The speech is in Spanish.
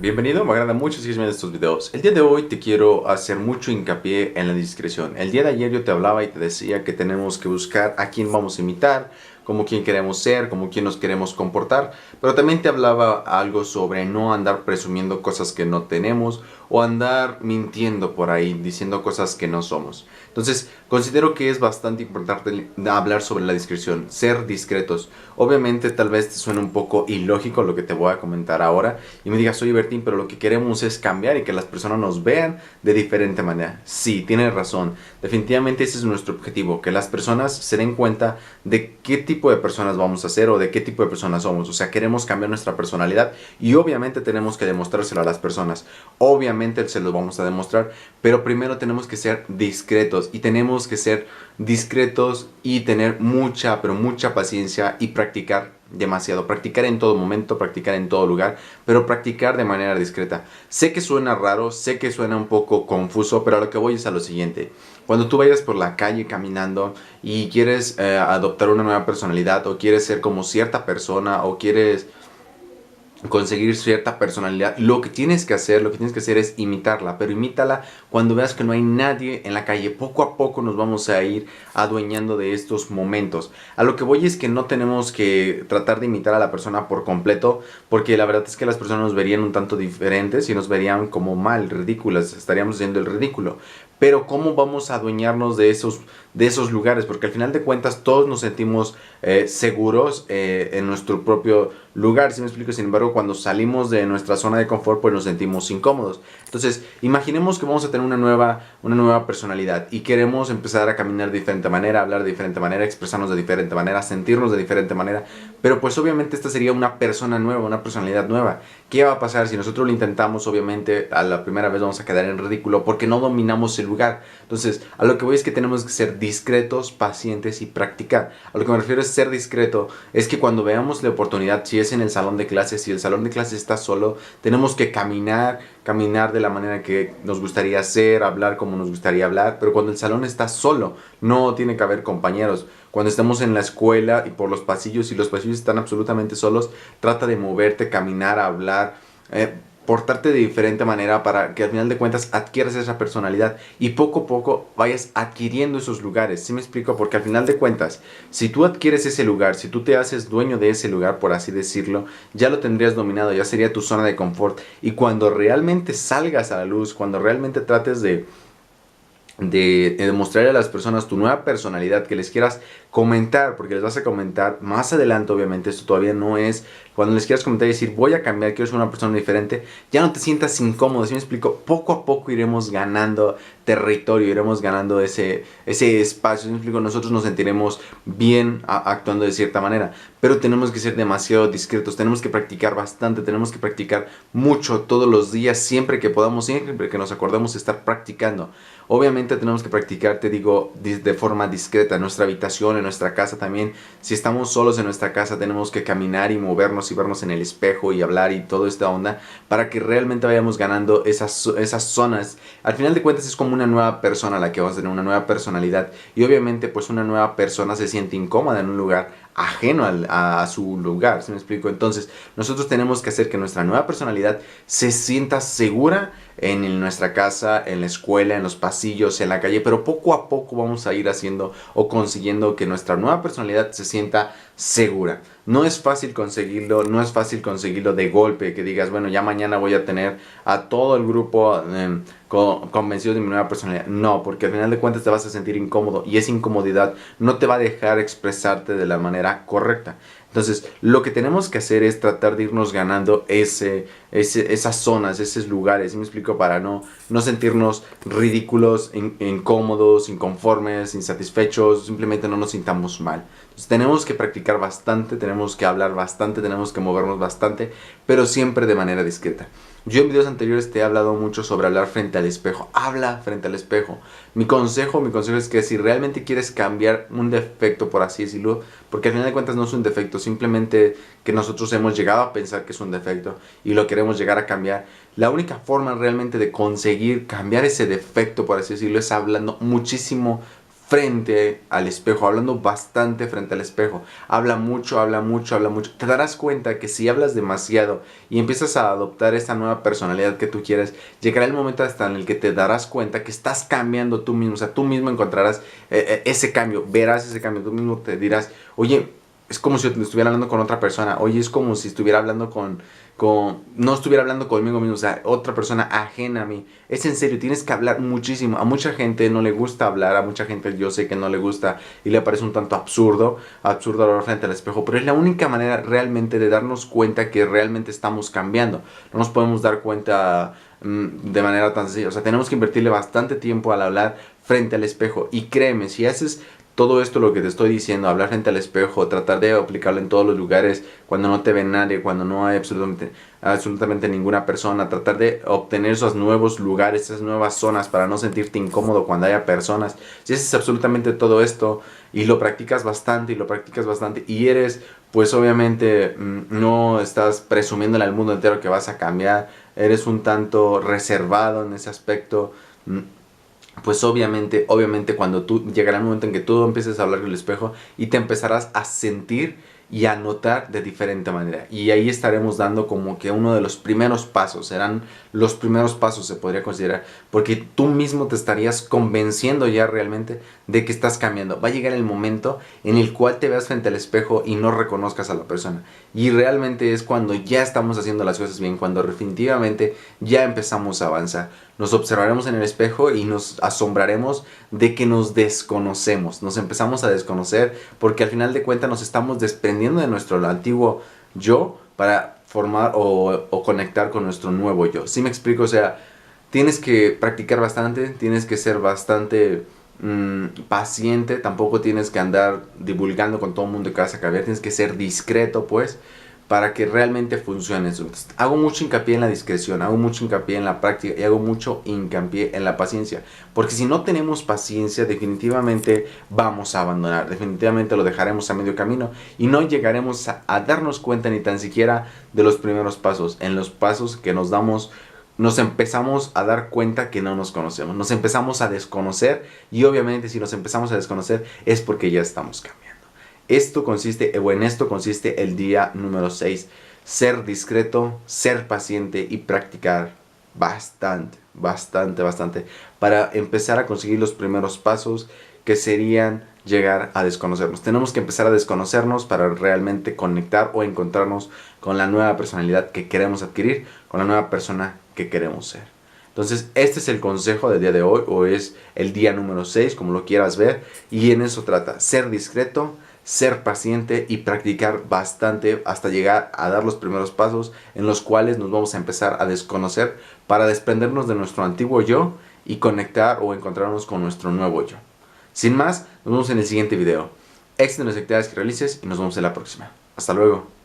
Bienvenido, me agrada mucho si viendo estos videos. El día de hoy te quiero hacer mucho hincapié en la discreción. El día de ayer yo te hablaba y te decía que tenemos que buscar a quién vamos a imitar, como quién queremos ser, como quién nos queremos comportar, pero también te hablaba algo sobre no andar presumiendo cosas que no tenemos o andar mintiendo por ahí, diciendo cosas que no somos. Entonces, considero que es bastante importante hablar sobre la discreción, ser discretos. Obviamente, tal vez te suene un poco ilógico lo que te voy a comentar ahora y me digas, oye Bertín, pero lo que queremos es cambiar y que las personas nos vean de diferente manera. Sí, tienes razón. Definitivamente ese es nuestro objetivo, que las personas se den cuenta de qué tipo de personas vamos a ser o de qué tipo de personas somos. O sea, queremos cambiar nuestra personalidad y obviamente tenemos que demostrárselo a las personas. Obviamente se lo vamos a demostrar, pero primero tenemos que ser discretos y tenemos que ser discretos y tener mucha, pero mucha paciencia y practicar demasiado. Practicar en todo momento, practicar en todo lugar, pero practicar de manera discreta. Sé que suena raro, sé que suena un poco confuso, pero a lo que voy es a lo siguiente. Cuando tú vayas por la calle caminando y quieres adoptar una nueva personalidad o quieres ser como cierta persona o quieres conseguir cierta personalidad, lo que tienes que hacer, es imitarla, pero imítala cuando veas que no hay nadie en la calle. Poco a poco nos vamos a ir adueñando de estos momentos. A lo que voy es que no tenemos que tratar de imitar a la persona por completo, porque la verdad es que las personas nos verían un tanto diferentes y nos verían como mal, ridículas, estaríamos haciendo el ridículo. Pero ¿cómo vamos a adueñarnos de esos lugares? Porque al final de cuentas todos nos sentimos seguros en nuestro propio lugar, ¿sí me explico? Sin embargo, cuando salimos de nuestra zona de confort, pues nos sentimos incómodos. Entonces, imaginemos que vamos a tener una nueva personalidad y queremos empezar a caminar de diferente manera, hablar de diferente manera, expresarnos de diferente manera, sentirnos de diferente manera, pero pues obviamente esta sería una persona nueva, una personalidad nueva. ¿Qué va a pasar si nosotros lo intentamos? Obviamente a la primera vez vamos a quedar en ridículo porque no dominamos el lugar. Entonces, a lo que voy es que tenemos que ser discretos, pacientes y practicar. A lo que me refiero es ser discreto, es que cuando veamos la oportunidad, si es en el salón de clases, si el salón de clases está solo, tenemos que caminar de la manera que nos gustaría hacer, hablar como nos gustaría hablar, pero cuando el salón está solo, no tiene que haber compañeros. Cuando estamos en la escuela y por los pasillos y los pasillos están absolutamente solos, trata de moverte, caminar, hablar, portarte de diferente manera para que al final de cuentas adquieras esa personalidad y poco a poco vayas adquiriendo esos lugares. ¿Sí me explico? Porque al final de cuentas, si tú adquieres ese lugar, si tú te haces dueño de ese lugar, por así decirlo, ya lo tendrías dominado, ya sería tu zona de confort. Y cuando realmente salgas a la luz, cuando realmente trates de demostrarle a las personas tu nueva personalidad, que les quieras comentar, porque les vas a comentar más adelante, obviamente, esto todavía no es, cuando les quieras comentar y decir, voy a cambiar, quiero ser una persona diferente, ya no te sientas incómodo. ¿Sí me explico? Poco a poco iremos ganando territorio, iremos ganando ese espacio. ¿Sí me explico? Nosotros nos sentiremos bien actuando de cierta manera, pero tenemos que ser demasiado discretos, tenemos que practicar bastante, tenemos que practicar mucho todos los días, siempre que podamos, siempre que nos acordemos estar practicando. Obviamente tenemos que practicar, te digo, de forma discreta, en nuestra habitación, en nuestra casa también. Si estamos solos en nuestra casa, tenemos que caminar y movernos y vernos en el espejo y hablar y toda esta onda para que realmente vayamos ganando esas zonas. Al final de cuentas es como una nueva persona la que vamos a tener, una nueva personalidad. Y obviamente pues una nueva persona se siente incómoda en un lugar ajeno a su lugar, ¿sí me explico? Entonces nosotros tenemos que hacer que nuestra nueva personalidad se sienta segura en nuestra casa, en la escuela, en los pasillos, en la calle, pero poco a poco vamos a ir haciendo o consiguiendo que nuestra nueva personalidad se sienta segura. No es fácil conseguirlo, no es fácil conseguirlo de golpe, que digas, bueno, ya mañana voy a tener a todo el grupo convencido de mi nueva personalidad. No, porque al final de cuentas te vas a sentir incómodo y esa incomodidad no te va a dejar expresarte de la manera correcta. Entonces, lo que tenemos que hacer es tratar de irnos ganando esas zonas, esos lugares, ¿sí me explico? Para no sentirnos ridículos, incómodos, inconformes, insatisfechos, simplemente no nos sintamos mal. Entonces, tenemos que practicar bastante, tenemos que hablar bastante, tenemos que movernos bastante, pero siempre de manera discreta. Yo en videos anteriores te he hablado mucho sobre hablar frente al espejo. Habla frente al espejo. Mi consejo es que si realmente quieres cambiar un defecto, por así decirlo, porque al final de cuentas no es un defecto, simplemente que nosotros hemos llegado a pensar que es un defecto y lo queremos llegar a cambiar. La única forma realmente de conseguir cambiar ese defecto, por así decirlo, es hablando muchísimo frente al espejo, hablando bastante frente al espejo. Habla mucho, habla mucho, habla mucho. Te darás cuenta que si hablas demasiado y empiezas a adoptar esta nueva personalidad que tú quieres, llegará el momento hasta en el que te darás cuenta que estás cambiando tú mismo. O sea, tú mismo encontrarás ese cambio, verás ese cambio. Tú mismo te dirás, oye, es como si estuviera hablando con otra persona. Oye, es como si estuviera hablando no estuviera hablando conmigo mismo, o sea, otra persona ajena a mí. Es en serio, tienes que hablar muchísimo. A mucha gente no le gusta hablar, a mucha gente yo sé que no le gusta y le parece un tanto absurdo hablar frente al espejo, pero es la única manera realmente de darnos cuenta que realmente estamos cambiando. No nos podemos dar cuenta de manera tan sencilla, o sea, tenemos que invertirle bastante tiempo al hablar frente al espejo. Y créeme, si haces todo esto lo que te estoy diciendo, hablar frente al espejo, tratar de aplicarlo en todos los lugares, cuando no te ve nadie, cuando no hay absolutamente ninguna persona, tratar de obtener esos nuevos lugares, esas nuevas zonas para no sentirte incómodo cuando haya personas. Si haces absolutamente todo esto y lo practicas bastante y eres, pues obviamente no estás presumiéndole al mundo entero que vas a cambiar, eres un tanto reservado en ese aspecto, pues obviamente cuando tú llegará el momento en que tú empieces a hablar con el espejo y te empezarás a sentir y a notar de diferente manera, y ahí estaremos dando como que uno de los primeros pasos, serán los primeros pasos, se podría considerar, porque tú mismo te estarías convenciendo ya realmente de que estás cambiando. Va a llegar el momento en el cual te veas frente al espejo y no reconozcas a la persona, y realmente es cuando ya estamos haciendo las cosas bien, cuando definitivamente ya empezamos a avanzar. Nos observaremos en el espejo y nos asombraremos de que nos desconocemos. Nos empezamos a desconocer porque al final de cuentas nos estamos desprendiendo de nuestro antiguo yo para formar o conectar con nuestro nuevo yo. ¿Sí me explico? O sea, tienes que practicar bastante, tienes que ser bastante paciente. Tampoco tienes que andar divulgando con todo el mundo que vas a cambiar. Tienes que ser discreto, pues, para que realmente funcione eso. Entonces, hago mucho hincapié en la discreción, hago mucho hincapié en la práctica y hago mucho hincapié en la paciencia. Porque si no tenemos paciencia, definitivamente vamos a abandonar, definitivamente lo dejaremos a medio camino y no llegaremos a darnos cuenta ni tan siquiera de los primeros pasos. En los pasos que nos damos, nos empezamos a dar cuenta que no nos conocemos, nos empezamos a desconocer, y obviamente si nos empezamos a desconocer es porque ya estamos cambiando. En esto consiste el día número 6. Ser discreto, ser paciente y practicar bastante para empezar a conseguir los primeros pasos, que serían llegar a desconocernos. Tenemos que empezar a desconocernos para realmente conectar o encontrarnos con la nueva personalidad que queremos adquirir, con la nueva persona que queremos ser. Entonces, este es el consejo del día de hoy, o es el día número 6, como lo quieras ver, y en eso trata: ser discreto, ser paciente y practicar bastante hasta llegar a dar los primeros pasos en los cuales nos vamos a empezar a desconocer para desprendernos de nuestro antiguo yo y conectar o encontrarnos con nuestro nuevo yo. Sin más, nos vemos en el siguiente video. Éxito en las actividades que realices y nos vemos en la próxima. Hasta luego.